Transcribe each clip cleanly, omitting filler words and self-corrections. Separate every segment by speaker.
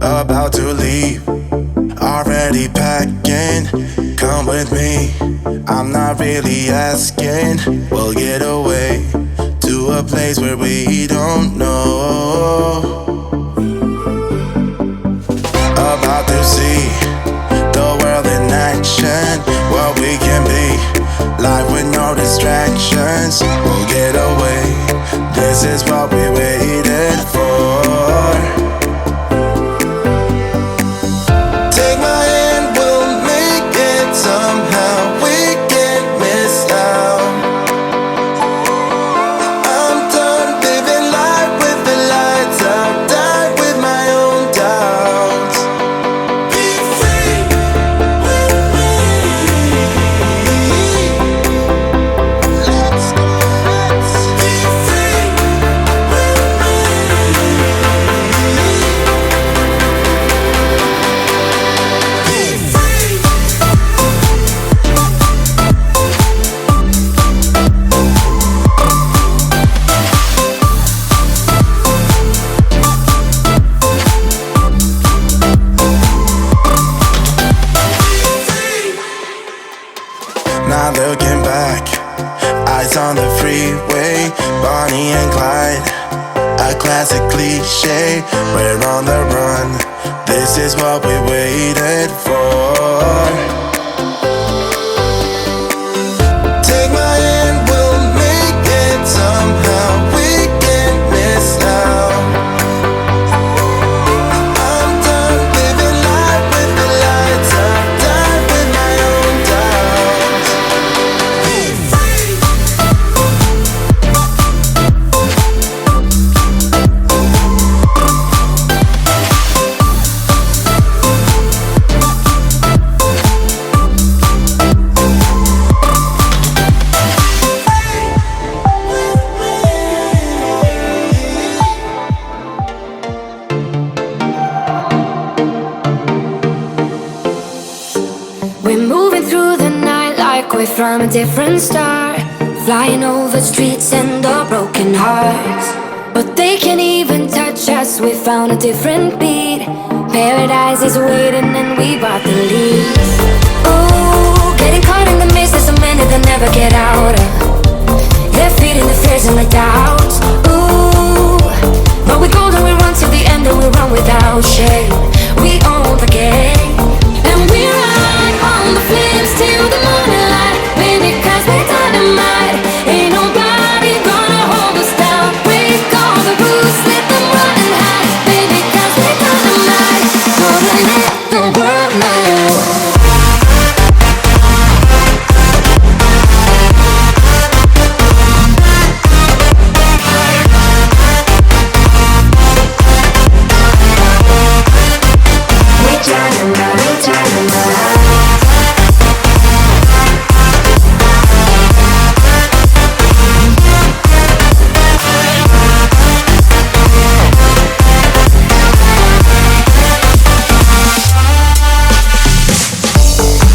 Speaker 1: about to leave, already packing. Come with me, I'm not really asking. We'll get away to a place where we don't know. About to see the world in action, what we can be, life with no distractions. We'll get away, this is what we waited for. Take my hand, we'll make it somehow. We can't miss out. I'm done living life with the lights out. Die with my own doubts. Be free with me. Let's go, let's be free with me. Be free. Not looking back, eyes on the freeway, Bonnie and Clyde, a classic cliche. We're on the run, this is what we waited for. Take my hand, we'll make it somehow. We can't miss out. I'm done living life with the lights out. Die with my own doubts. Be free.
Speaker 2: We're moving through the night like we're from a different star, flying over streets and our broken hearts. But they can't even touch us, we found a different beat. Paradise is waiting and we bought the lead. Ooh, getting caught in the mist, there's so many that never get out of. They're feeding the fears and the doubts. Ooh, but we go and we run till the end and we run without shame. We own the game. And we ride on the flames till the morning light. Baby, 'cause we're dynamite. Ain't nobody gonna hold us down. Break all the rules, let them run and hide. Baby, 'cause we're dynamite. Gonna let the world know.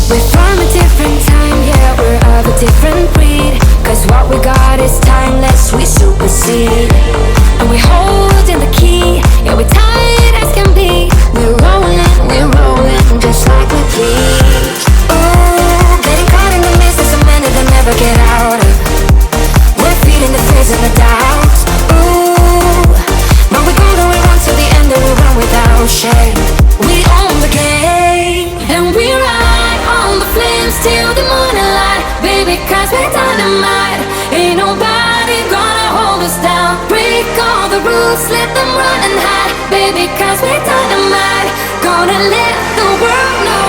Speaker 2: We're from a different time, yeah, we're of a different breed. 'Cause what we got is timeless, we supersede. And we're holding the key, yeah, we're tight as can be. We're rolling, just like we please. Ooh, getting caught in the mist, there's so many that never get out of. We're feeding the fears and the doubts. Ooh, but we go and we run till the end and we run without shame. We own the game, and we ride on the flames till the morning light. Baby, 'cause we're dynamite. Ain't nobody gonna hold us down. Break all the rules, let them run and hide. Baby, 'cause we're dynamite. Gonna let the world know.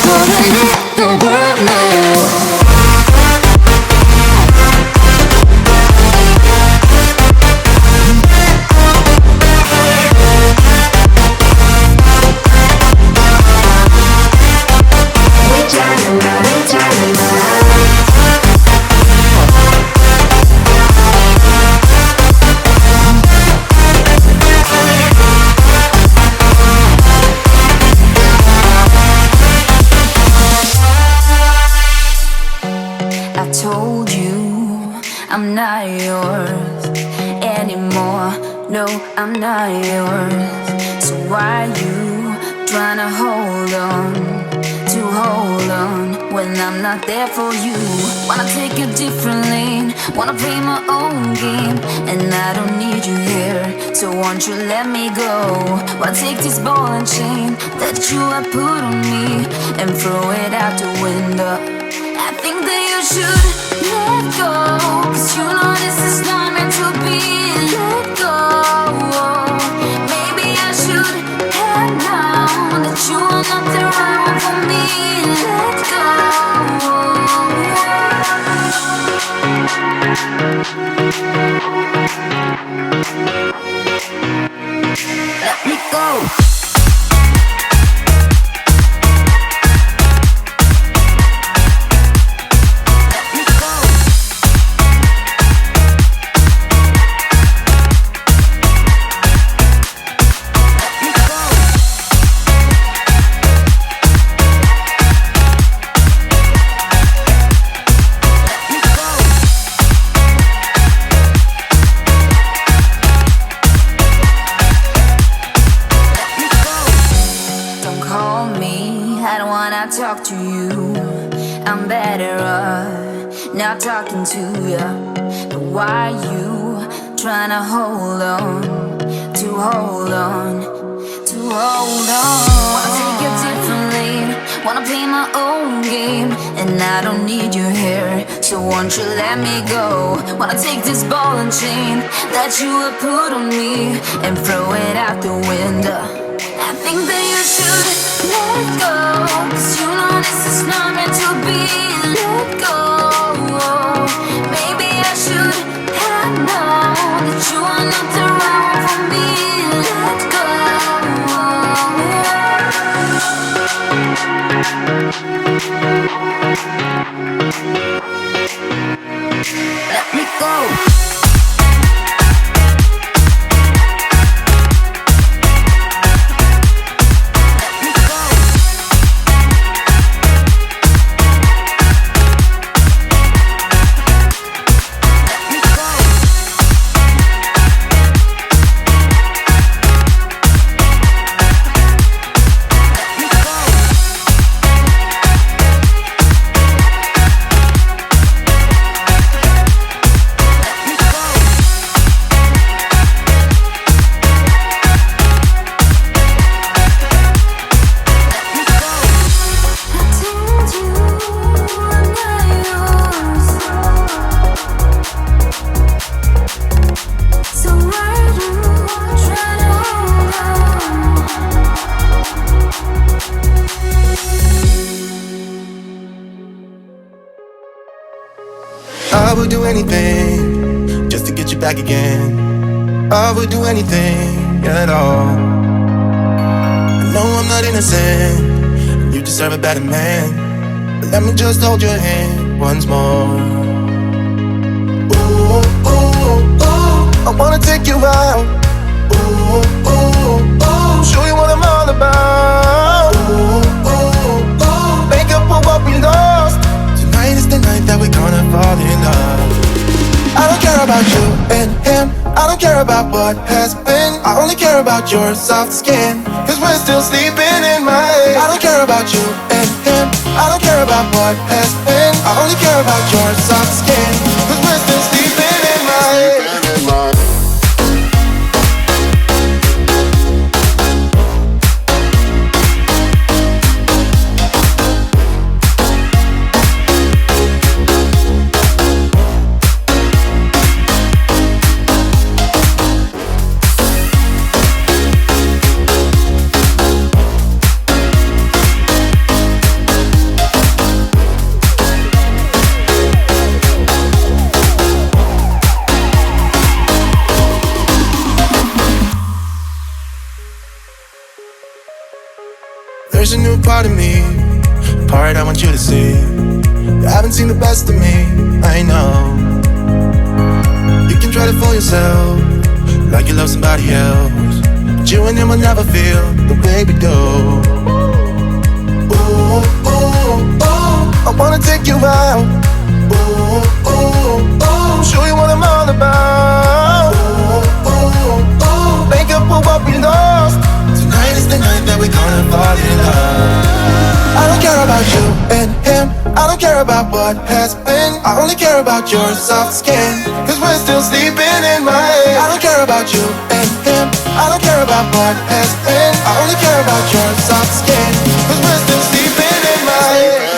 Speaker 2: Gonna let the world know. I'm not there for you. Wanna take a different lane, wanna play my own game, and I don't need you here, so won't you let me go? Wanna take this ball and chain that you have put on me and throw it out the window. I think that you should let go, 'cause you know this is not meant to be. Let go. Maybe I should have known that you are not the right one for me. Let go. Let me go. Talk to you, I'm better off not talking to you. But why you trying to hold on, to hold on, to hold on? Wanna take a different lane, wanna play my own game, and I don't need you here, so won't you let me go? Wanna take this ball and chain that you have put on me and throw it out the window. I think that you should let go, 'cause you know this is not meant to be. Let go. Maybe I should have known that you are not the right one for me. Let go. Let me go.
Speaker 1: I would do anything just to get you back again. I would do anything at all. I know I'm not innocent, you deserve a better man, but let me just hold your hand once more. Ooh, ooh, ooh, I wanna take you out. Ooh, ooh, ooh, show you what I'm all about. Ooh, ooh, ooh, make up for what we lost. Tonight is the night that we're gonna fall in love. I don't care about you and him, I don't care about what has been. I only care about your soft skin, 'cause we're still sleeping in my head. I don't care about you and him, I don't care about what has been. I only care about your soft skin, 'cause we're still sleeping in my head. There's a new part of me, a part I want you to see. You haven't seen the best of me, I know. You can try to fool yourself, like you love somebody else, but you and him will never feel the way we do. Ooh, ooh, ooh, I wanna take you out. Ooh, ooh, ooh, show you what I'm all about. Ooh, ooh, ooh, make up for what we lost. Tonight is the night that we're gonna fall in love. I don't care about you and him, I don't care about what has been. I only care about your soft skin. Cause we're still sleeping in my head. I don't care about you and him. I don't care about what has been. I only care about your soft skin. Cause we're still sleeping in my head.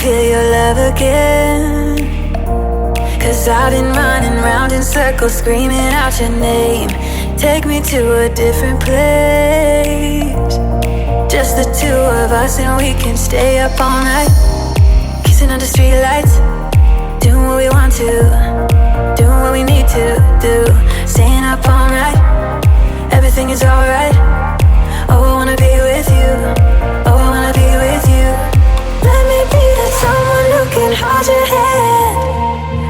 Speaker 2: feel your love again. Cause I've been running round in circles, screaming out your name. Take me to a different place, just the two of us, and we can stay up all night, kissing under streetlights, doing what we want to, doing what we need to do, staying up all night, everything is alright. Oh, I wanna be with you, oh, I wanna be with you. Let me be that someone who can hold your hand.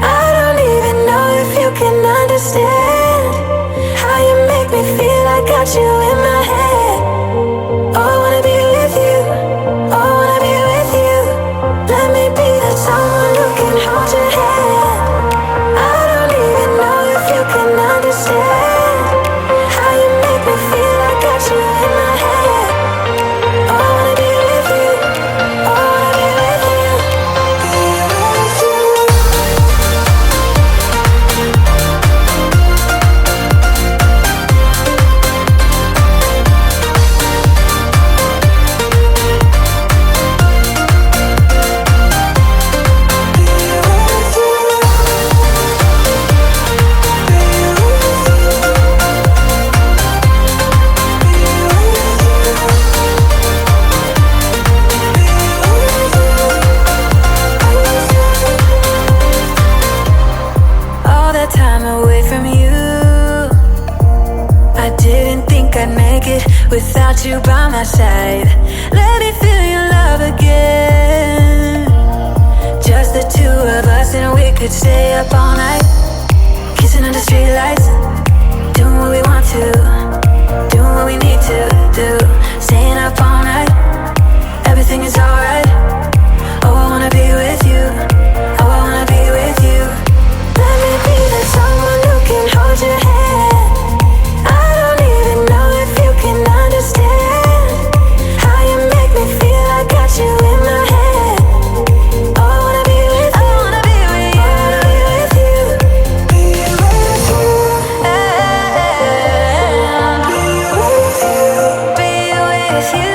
Speaker 2: I don't even know if you can understand how you make me feel. I got you in my head. Oh, I wanna be with you, oh, I wanna be with you. Let me be that someone who can hold your hand. I don't even know if you can understand how you make me feel. I got you in my head. Oh, I wanna be with you, oh, I wanna be with you.
Speaker 3: without you by my side. Let me feel your love again. Just the two of us and we could stay up all night, kissing under streetlights, doing what we want to, doing what we need to do. Staying up all night, everything is alright. Oh, I wanna be with you. Oh, I wanna be with you. Let me be the someone who can hold your hand. I don't even know if you can understand how you make me feel. I got you in my head. Oh, I wanna be with you. I wanna be with you. I wanna be with you. Be with you. Be with you.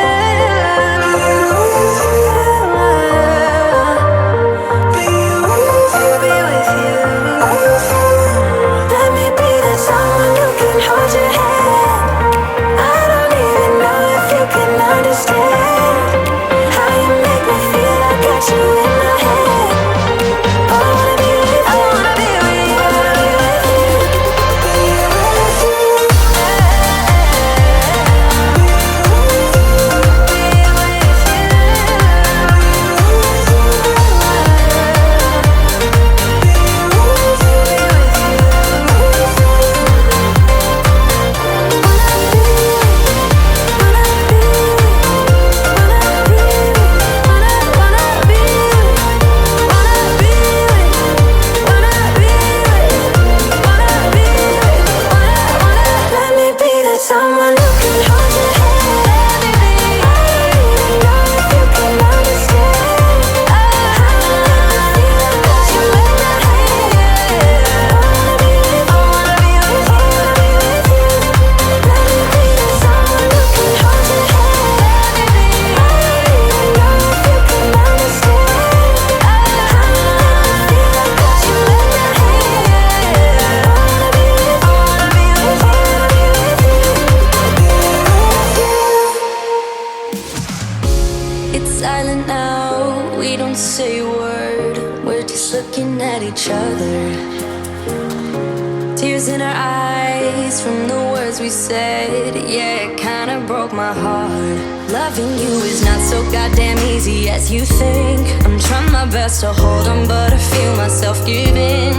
Speaker 2: To hold on, but I feel myself giving.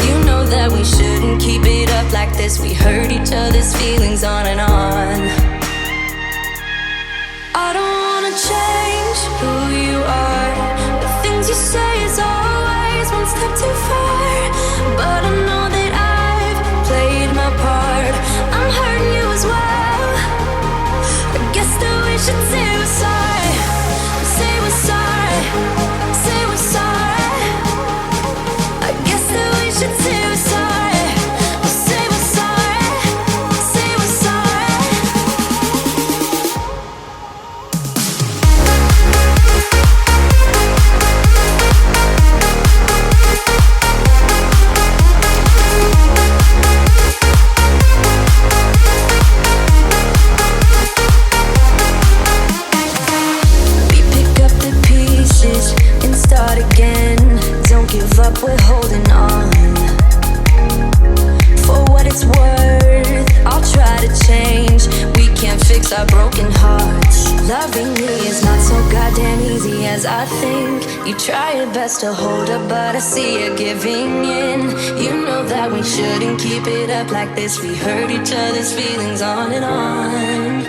Speaker 2: You know that we shouldn't keep it up like this. We hurt each other's feelings on and on. I don't wanna change who you are. The things you say is always one step too far. But I know that I've played my part. I'm hurting you as well. I guess that we should say we're sorry. Say we're sorry. Say we're sorry. I guess that we should say we're sorry. Say we're sorry. Say we're sorry. We pick up the pieces and start again. Don't give up, we're holding on. For what it's worth, I'll try to change. We can't fix our broken hearts. Loving me is not so goddamn easy as I think. You try your best to hold up, but I see you giving in. You know that we shouldn't keep it up like this. We hurt each other's feelings on and on.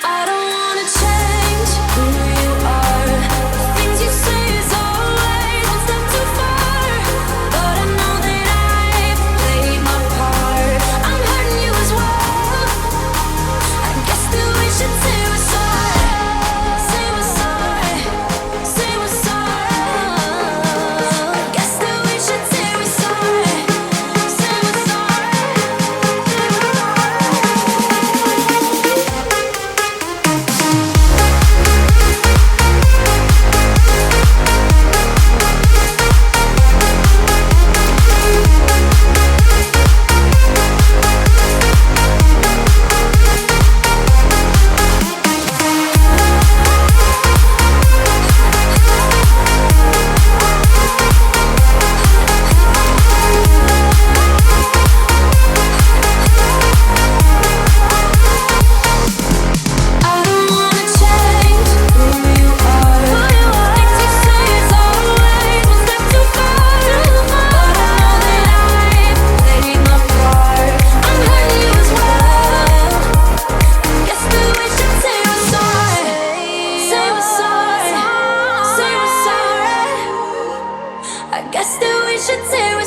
Speaker 2: I don't wanna change who you are. The things you say is always one step too far. But I know that I've played my part. I'm hurting you as well. I guess that we should say we're sorry. Say we're sorry. Say we're sorry. I guess that we should say we're sorry. Say we're sorry. Guess that we should say